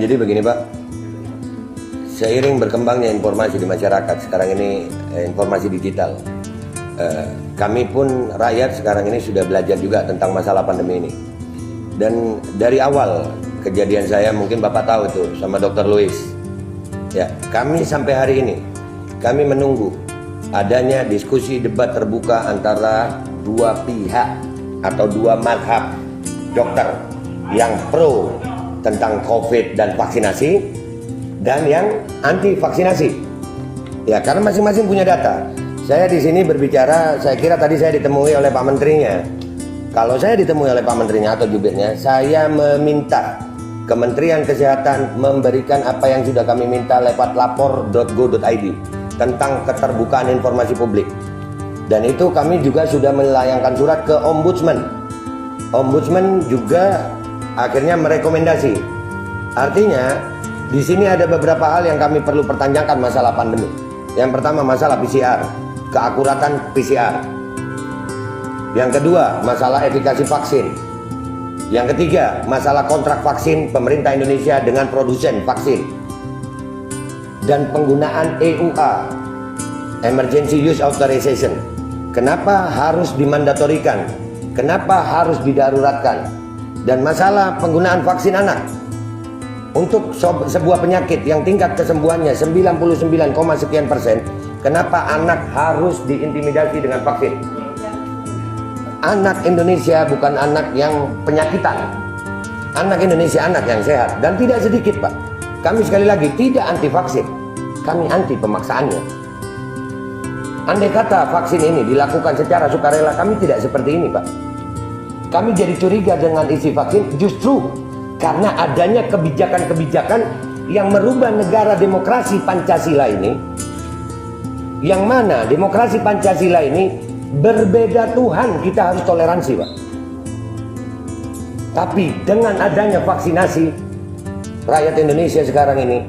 jadi begini Pak, seiring berkembangnya informasi di masyarakat sekarang ini, informasi digital, kami pun rakyat sekarang ini sudah belajar juga tentang masalah pandemi ini. Dan dari awal kejadian saya, mungkin Bapak tahu itu sama Dr. Louis, ya, kami sampai hari ini kami menunggu adanya diskusi debat terbuka antara dua pihak atau dua mazhab dokter yang pro tentang COVID dan vaksinasi dan yang anti vaksinasi. Ya, karena masing-masing punya data. Saya di sini berbicara, saya kira tadi saya ditemui oleh Pak Menterinya. Kalau saya ditemui oleh Pak Menterinya atau jubirnya, saya meminta Kementerian Kesehatan memberikan apa yang sudah kami minta lewat lapor.go.id tentang keterbukaan informasi publik. Dan itu kami juga sudah melayangkan surat ke Ombudsman. Ombudsman juga akhirnya merekomendasi. Artinya di sini ada beberapa hal yang kami perlu pertanyakan masalah pandemi. Yang pertama masalah PCR, keakuratan PCR. Yang kedua masalah efikasi vaksin. Yang ketiga masalah kontrak vaksin pemerintah Indonesia dengan produsen vaksin. Dan penggunaan EUA, Emergency Use Authorization. Kenapa harus dimandatorikan? Kenapa harus didaruratkan? Dan masalah penggunaan vaksin anak untuk sebuah penyakit yang tingkat kesembuhannya 99,sekian%, kenapa anak harus diintimidasi dengan vaksin? Anak Indonesia bukan anak yang penyakitan. Anak Indonesia anak yang sehat, dan tidak sedikit Pak. Kami sekali lagi tidak anti vaksin, kami anti pemaksaannya. Andai kata vaksin ini dilakukan secara sukarela, kami tidak seperti ini Pak. Kami jadi curiga dengan isi vaksin justru karena adanya kebijakan-kebijakan yang merubah negara demokrasi Pancasila ini, yang mana demokrasi Pancasila ini berbeda Tuhan, kita harus toleransi Pak. Tapi dengan adanya vaksinasi, rakyat Indonesia sekarang ini,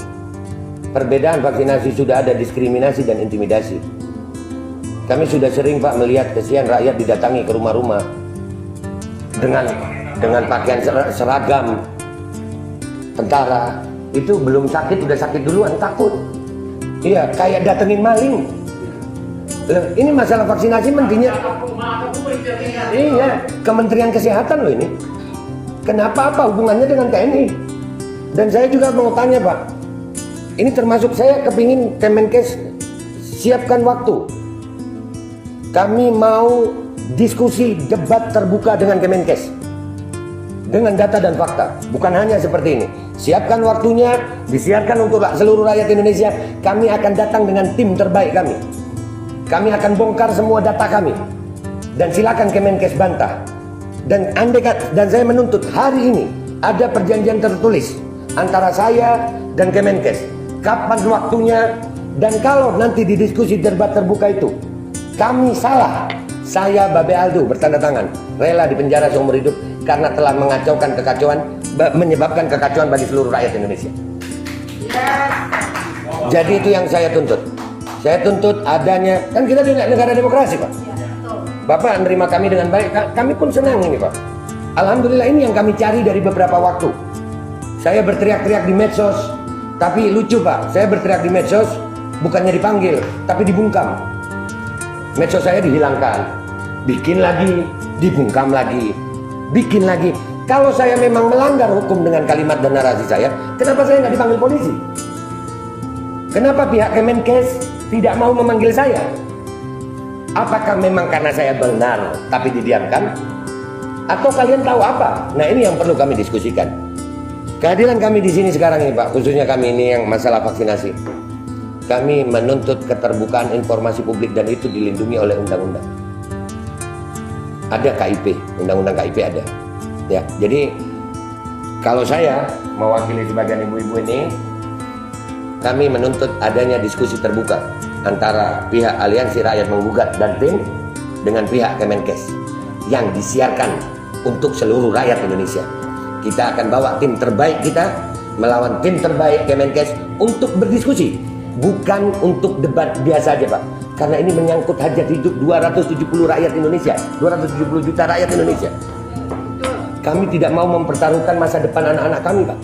perbedaan vaksinasi sudah ada diskriminasi dan intimidasi. Kami sudah sering Pak melihat kesian rakyat didatangi ke rumah-rumah dengan pakaian seragam tentara. Itu belum sakit udah sakit duluan, takut. Iya, kayak datengin maling. Ini masalah vaksinasi mestinya, iya, Kementerian Kesehatan loh ini. Kenapa, apa hubungannya dengan TNI? Dan saya juga mau tanya Pak, ini termasuk saya kepingin Kemenkes siapkan waktu. Kami mau diskusi debat terbuka dengan Kemenkes dengan data dan fakta, bukan hanya seperti ini. Siapkan waktunya, disiarkan untuk seluruh rakyat Indonesia. Kami akan datang dengan tim terbaik kami. Kami akan bongkar semua data kami, dan silakan Kemenkes bantah. Dan saya menuntut hari ini ada perjanjian tertulis antara saya dan Kemenkes, kapan waktunya, dan kalau nanti di diskusi debat terbuka itu kami salah, saya Babe Aldo bertanda tangan rela dipenjara seumur hidup karena telah menyebabkan kekacauan bagi seluruh rakyat Indonesia. Jadi itu yang saya tuntut. Saya tuntut adanya, kan kita di negara demokrasi Pak. Bapak menerima kami dengan baik, kami pun senang ini Pak. Alhamdulillah, ini yang kami cari dari beberapa waktu. Saya berteriak-teriak di medsos, tapi lucu Pak, saya berteriak di medsos bukannya dipanggil, tapi dibungkam. Medsos saya dihilangkan, bikin lagi, dibungkam lagi, bikin lagi. Kalau saya memang melanggar hukum dengan kalimat dan narasi saya, kenapa saya nggak dipanggil polisi? Kenapa pihak Kemenkes tidak mau memanggil saya? Apakah memang karena saya benar tapi didiamkan? Atau kalian tahu apa? Nah, ini yang perlu kami diskusikan. Kehadiran kami di sini sekarang ini Pak, khususnya kami ini yang masalah vaksinasi. Kami menuntut keterbukaan informasi publik, dan itu dilindungi oleh undang-undang. Ada KIP, undang-undang KIP ada. Ya, jadi kalau saya mewakili sebagian ibu-ibu ini, kami menuntut adanya diskusi terbuka antara pihak Aliansi Rakyat Menggugat dan tim dengan pihak Kemenkes yang disiarkan untuk seluruh rakyat Indonesia. Kita akan bawa tim terbaik kita melawan tim terbaik Kemenkes untuk berdiskusi, bukan untuk debat biasa aja Pak. Karena ini menyangkut hajat hidup 270 rakyat Indonesia, 270 juta rakyat Indonesia. Kami tidak mau mempertaruhkan masa depan anak-anak kami Pak.